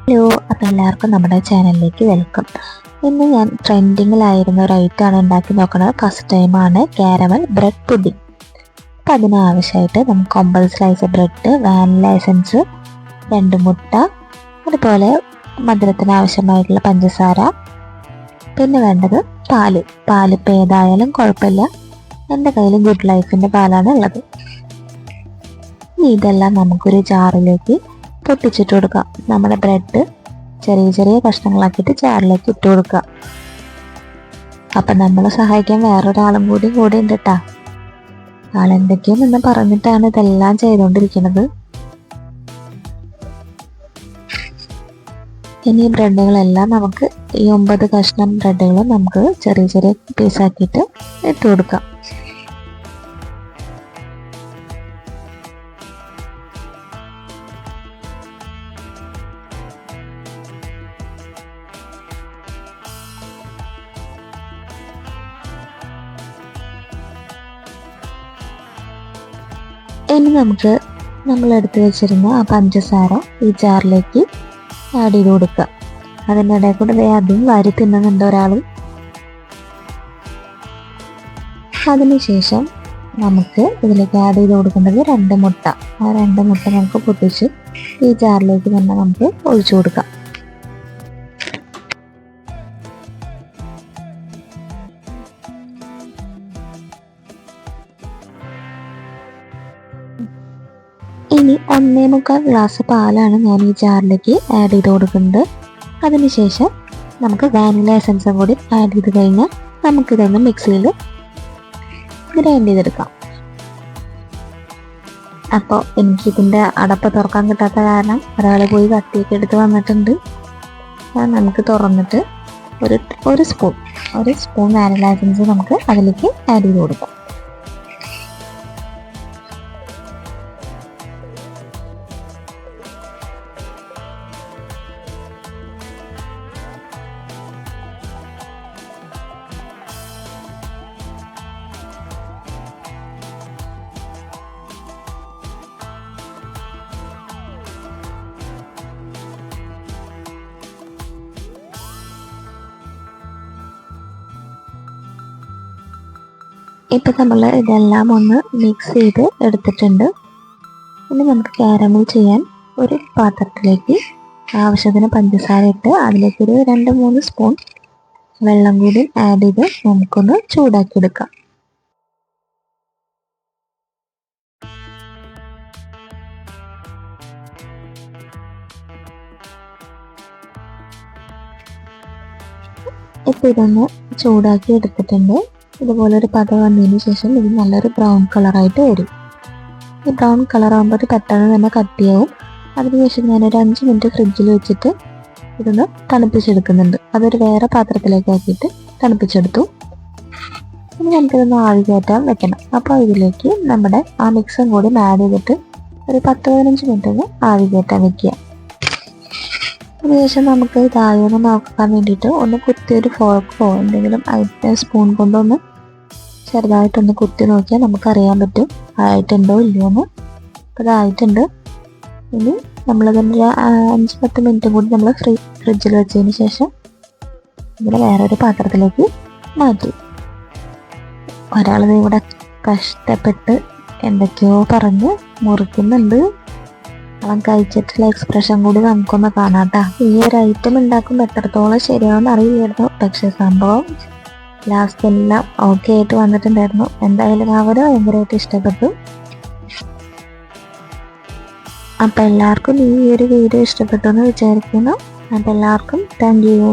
Hello, അപ്പോൾ എല്ലാവർക്കും നമ്മുടെ ചാനലിലേക്ക് വെൽക്കം. ഇന്ന് ഞാൻ ട്രെൻഡിങ്ങിലായിരുന്ന ഒരു ഐറ്റമാണ് ഉണ്ടാക്കി നോക്കുന്നത്. ഫസ്റ്റ് ടൈമാണ് കാരമൽ ബ്രെഡ് പുഡിംഗ്. അപ്പോൾ അതിനാവശ്യമായിട്ട് നമുക്ക് കൊമ്പൽ സ്ലൈസ് ബ്രെഡ്, വാനില എസൻസ്, 2 മുട്ട, അതുപോലെ മധുരത്തിന് ആവശ്യമായിട്ടുള്ള പഞ്ചസാര, പിന്നെ വേണ്ടത് പാല് ഇപ്പോൾ ഏതായാലും കുഴപ്പമില്ല. എൻ്റെ കയ്യിൽ ഗുഡ് ലൈഫിൻ്റെ പാലാണ് ഉള്ളത്. ഇനി ഇതെല്ലാം നമുക്കൊരു ജാറിലേക്ക് പൊട്ടിച്ചിട്ട് കൊടുക്കാം. നമ്മുടെ ബ്രെഡ് ചെറിയ ചെറിയ കഷ്ണങ്ങളാക്കിയിട്ട് ജാറിലേക്ക് ഇട്ട് കൊടുക്കുക. അപ്പം നമ്മളെ സഹായിക്കാൻ വേറൊരാളും കൂടി ഉണ്ട് കേട്ടാ. ആളെന്തൊക്കെയോ എന്ന് പറഞ്ഞിട്ടാണ് ഇതെല്ലാം ചെയ്തുകൊണ്ടിരിക്കുന്നത്. ഇനി ഈ ബ്രെഡുകളെല്ലാം നമുക്ക് ഈ 9 കഷ്ണം ബ്രെഡുകളും നമുക്ക് ചെറിയ ചെറിയ പീസാക്കിയിട്ട് ഇട്ട് കൊടുക്കാം. ഇനി നമുക്ക് നമ്മളെടുത്ത് വെച്ചിരുന്ന ആ പഞ്ചസാര ഈ ജാറിലേക്ക് ആഡ് ചെയ്ത് കൊടുക്കുക. അതിനിടയിൽ കൂടെ അതും വാരി തിന്നുന്നുണ്ട് ഒരാൾ. അതിനുശേഷം നമുക്ക് ഇതിലേക്ക് ആഡ് ചെയ്ത് കൊടുക്കേണ്ടത് 2 മുട്ട. ആ 2 മുട്ട നമുക്ക് പൊട്ടിച്ച് ഈ ജാറിലേക്ക് തന്നെ നമുക്ക് ഒഴിച്ചു കൊടുക്കാം. ഇനി 1.25 ഗ്ലാസ് പാലാണ് ഞാൻ ഈ ജാറിലേക്ക് ആഡ് ചെയ്ത് കൊടുക്കുന്നത്. അതിനുശേഷം നമുക്ക് വാനില എസൻസും കൂടി ആഡ് ചെയ്ത് കഴിഞ്ഞാൽ നമുക്കിതൊന്ന് മിക്സിയിൽ ഗ്രൈൻഡ് ചെയ്തെടുക്കാം. അപ്പോൾ എനിക്കിതിൻ്റെ അടപ്പ് തുറക്കാൻ കിട്ടാത്ത കാരണം ഒരാൾ പോയി കത്തിയൊക്കെ എടുത്ത് വന്നിട്ടുണ്ട്. നമുക്ക് തുറന്നിട്ട് ഒരു സ്പൂൺ വാനില എസൻസ് നമുക്ക് അതിലേക്ക് ആഡ് ചെയ്ത് കൊടുക്കാം. ഇപ്പം നമ്മൾ ഇതെല്ലാം ഒന്ന് മിക്സ് ചെയ്ത് എടുത്തിട്ടുണ്ട്. ഇനി നമുക്ക് കാരമൽ ചെയ്യാൻ ഒരു പാത്രത്തിലേക്ക് ആവശ്യത്തിന് പഞ്ചസാര ഇട്ട് അതിലേക്ക് ഒരു 2-3 സ്പൂൺ വെള്ളം കൂടി ആഡ് ചെയ്ത് നമുക്കൊന്ന് ചൂടാക്കിയെടുക്കാം. ഇപ്പം ഇതൊന്ന് ചൂടാക്കി എടുത്തിട്ടുണ്ട്. ഇതുപോലെ ഒരു പത വന്നതിന് ശേഷം ഇത് നല്ലൊരു ബ്രൗൺ കളറായിട്ട് വരും. ഈ ബ്രൗൺ കളറാകുമ്പോൾ അത് പെട്ടെന്ന് തന്നെ കട്ടിയാവും. അതിനുശേഷം ഞാനൊരു 5 മിനിറ്റ് ഫ്രിഡ്ജിൽ വെച്ചിട്ട് ഇതൊന്ന് തണുപ്പിച്ചെടുക്കുന്നുണ്ട്. അതൊരു വേറെ പാത്രത്തിലേക്ക് ആക്കിയിട്ട് തണുപ്പിച്ചെടുത്തു. ഇനി നമുക്കിതൊന്ന് ആവി കയറ്റാൻ വെക്കണം. അപ്പോൾ ഇതിലേക്ക് നമ്മുടെ ആ മിക്സും കൂടി ആഡ് ചെയ്തിട്ട് ഒരു 10-15 മിനിറ്റ് ഒന്ന് ആവി കയറ്റാൻ വെക്കുക. അതിനുശേഷം നമുക്ക് ഇതായൊന്ന് നോക്കാൻ വേണ്ടിയിട്ട് ഒന്ന് കുത്തിയൊരു ഫോർക്കോ എന്തെങ്കിലും സ്പൂൺ കൊണ്ടൊന്ന് ചെറുതായിട്ടൊന്ന് കുത്തി നോക്കിയാൽ നമുക്കറിയാൻ പറ്റും ആയിട്ടുണ്ടോ ഇല്ലയോ എന്ന്. അപ്പോൾ ഇതായിട്ടുണ്ട്. ഇനി നമ്മളിതിൻ്റെ 5-10 മിനിറ്റ് കൂടി നമ്മൾ ഫ്രിഡ്ജിൽ വെച്ചതിന് ശേഷം ഇതിനെ വേറൊരു പാത്രത്തിലേക്ക് മാറ്റി. ഒരാളിത് ഇവിടെ കഷ്ടപ്പെട്ട് എന്തൊക്കെയോ പറഞ്ഞ് മുറിക്കുന്നുണ്ട്. അവൻ കഴിച്ചിട്ടുള്ള എക്സ്പ്രഷൻ കൂടി നമുക്കൊന്ന് കാണാട്ടാ. ഈ ഒരു ഐറ്റം ഉണ്ടാക്കുമ്പോൾ എത്രത്തോളം ശരിയാവുമെന്ന് അറിയില്ലായിരുന്നു. പക്ഷെ സംഭവം ലാസ്റ്റ് എല്ലാം ഓക്കെ ആയിട്ട് വന്നിട്ടുണ്ടായിരുന്നു. എന്തായാലും അവര് ഭയങ്കരമായിട്ട് ഇഷ്ടപ്പെട്ടു. അപ്പം എല്ലാവർക്കും ഈ ഒരു വീഡിയോ ഇഷ്ടപ്പെട്ടു എന്ന് വിചാരിക്കുന്നു. അപ്പം എല്ലാവർക്കും താങ്ക് യു.